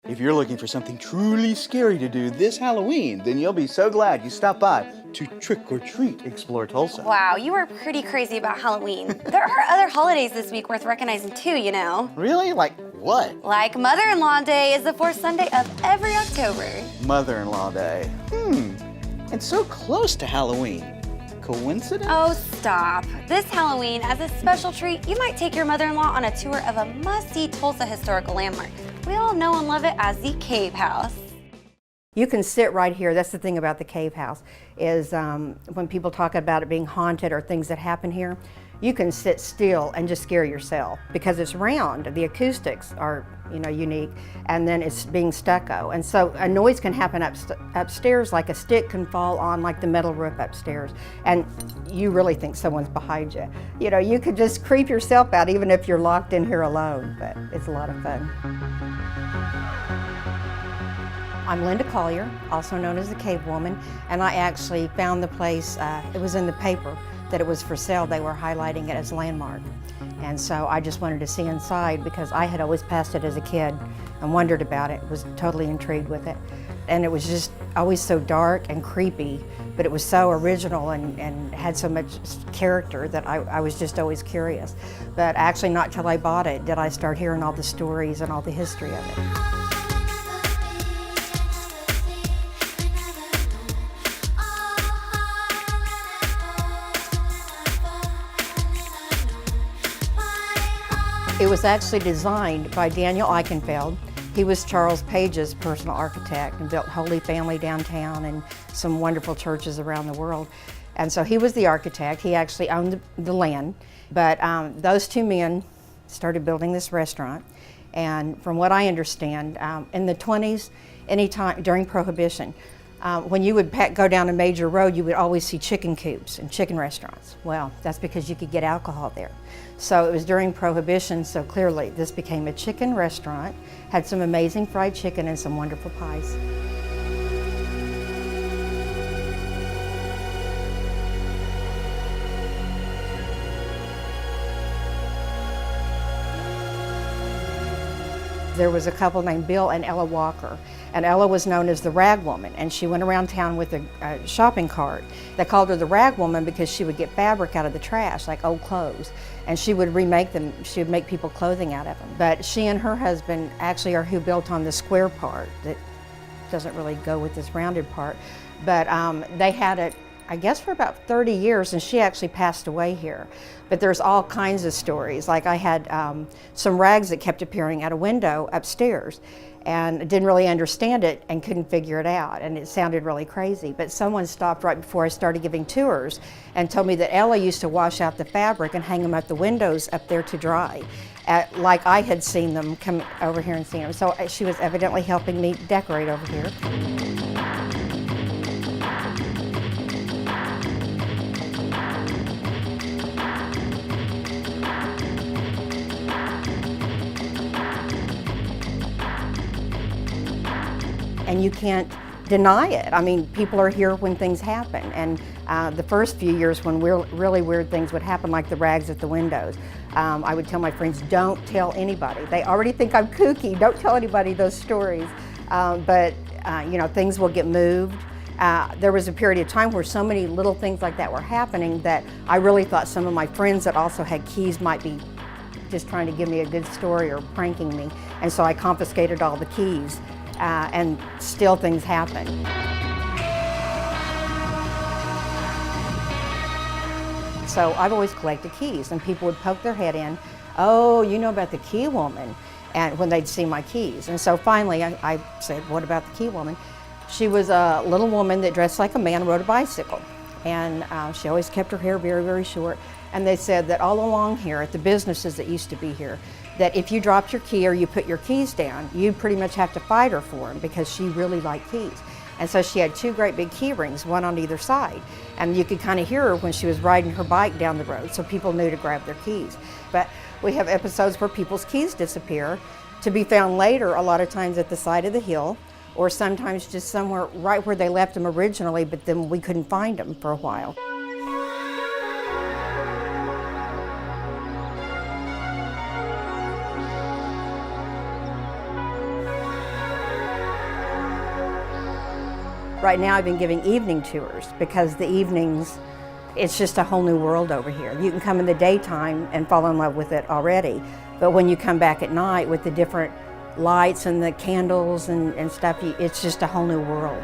If you're looking for something truly scary to do this Halloween, then you'll be so glad you stopped by to Trick or Treat Explore Tulsa. Wow, you are pretty crazy about Halloween. There are other holidays this week worth recognizing too, you know. Really? Like what? Like Mother-in-Law Day is the fourth Sunday of every October. Mother-in-Law Day. It's so close to Halloween. Coincidence? Oh, stop. This Halloween, as a special treat, you might take your mother-in-law on a tour of a must-see Tulsa historical landmark. We all know and love it as the Cave House. You can sit right here. That's the thing about the Cave House, is when people talk about it being haunted or things that happen here, you can sit still and just scare yourself because it's round. The acoustics are, unique, and then it's being stucco. And so a noise can happen upstairs, like a stick can fall on like the metal roof upstairs, and you really think someone's behind you. You could just creep yourself out even if you're locked in here alone, but it's a lot of fun. I'm Linda Collier, also known as the Cave Woman, and I actually found the place, it was in the paper that it was for sale. They were highlighting it as a landmark. And so I just wanted to see inside because I had always passed it as a kid and wondered about it, was totally intrigued with it. And it was just always so dark and creepy, but it was so original and had so much character that I was just always curious. But actually not till I bought it did I start hearing all the stories and all the history of it. It was actually designed by Daniel Eichenfeld. He was Charles Page's personal architect and built Holy Family downtown and some wonderful churches around the world. And so he was the architect. He actually owned the land. But those two men started building this restaurant. And from what I understand, in the 20s, anytime during Prohibition, when you would go down a major road, you would always see chicken coops and chicken restaurants. Well, that's because you could get alcohol there. So it was during Prohibition, so clearly this became a chicken restaurant, had some amazing fried chicken and some wonderful pies. There was a couple named Bill and Ella Walker, and Ella was known as the Rag Woman, and she went around town with a shopping cart. They called her the Rag Woman because she would get fabric out of the trash, like old clothes, and she would remake them. She would make people clothing out of them. But she and her husband actually are who built on the square part that doesn't really go with this rounded part. But they had it, I guess, for about 30 years, and she actually passed away here. But there's all kinds of stories. Like I had some rags that kept appearing at a window upstairs, and didn't really understand it and couldn't figure it out, and it sounded really crazy. But someone stopped right before I started giving tours and told me that Ella used to wash out the fabric and hang them at the windows up there to dry, like I had seen them come over here and seen them. So she was evidently helping me decorate over here. And you can't deny it. I mean, people are here when things happen. And the first few years when really weird things would happen, like the rags at the windows, I would tell my friends, don't tell anybody. They already think I'm kooky. Don't tell anybody those stories. But things will get moved. There was a period of time where so many little things like that were happening that I really thought some of my friends that also had keys might be just trying to give me a good story or pranking me. And so I confiscated all the keys. And still things happen. So I've always collected keys, and people would poke their head in, oh, you know about the Key Woman, and when they'd see my keys. And so finally I said, what about the Key Woman? She was a little woman that dressed like a man, rode a bicycle, and she always kept her hair very, very short. And they said that all along here at the businesses that used to be here, that if you dropped your key or you put your keys down, you pretty much have to fight her for them because she really liked keys. And so she had two great big key rings, one on either side. And you could kind of hear her when she was riding her bike down the road, so people knew to grab their keys. But we have episodes where people's keys disappear to be found later, a lot of times at the side of the hill, or sometimes just somewhere right where they left them originally, but then we couldn't find them for a while. Right now I've been giving evening tours because the evenings, it's just a whole new world over here. You can come in the daytime and fall in love with it already, but when you come back at night with the different lights and the candles and stuff, it's just a whole new world.